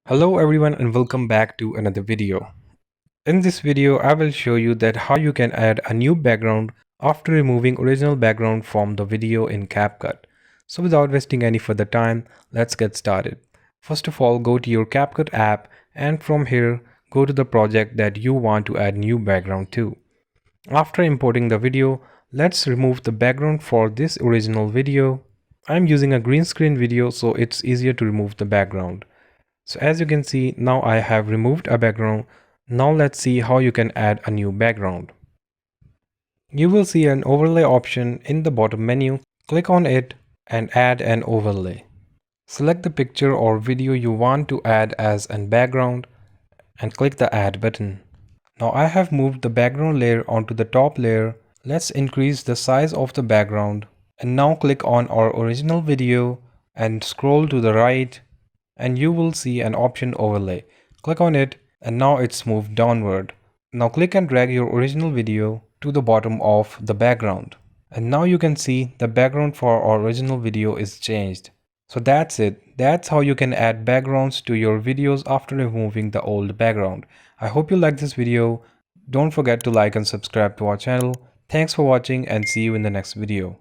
Hello everyone and welcome back to another video. In this video I will show you that how you can add a new background after removing original background from the video in CapCut. So without wasting any further time, let's get started. First of all, go to your CapCut app and from here go to the project that you want to add new background to. After importing the video, let's remove the background for this original video. I'm using a green screen video so it's easier to remove the background. So as you can see, now I have removed a background. Now let's see how you can add a new background. You will see an overlay option in the bottom menu. Click on it and add an overlay. Select the picture or video you want to add as an background and click the add button. Now I have moved the background layer onto the top layer. Let's increase the size of the background and now click on our original video and scroll to the right and you will see an option overlay. Click on it and now it's moved downward. Now click and drag your original video to the bottom of the background. And now you can see the background for our original video is changed. So that's it. That's how you can add backgrounds to your videos after removing the old background. I hope you liked this video. Don't forget to like and subscribe to our channel. Thanks for watching and see you in the next video.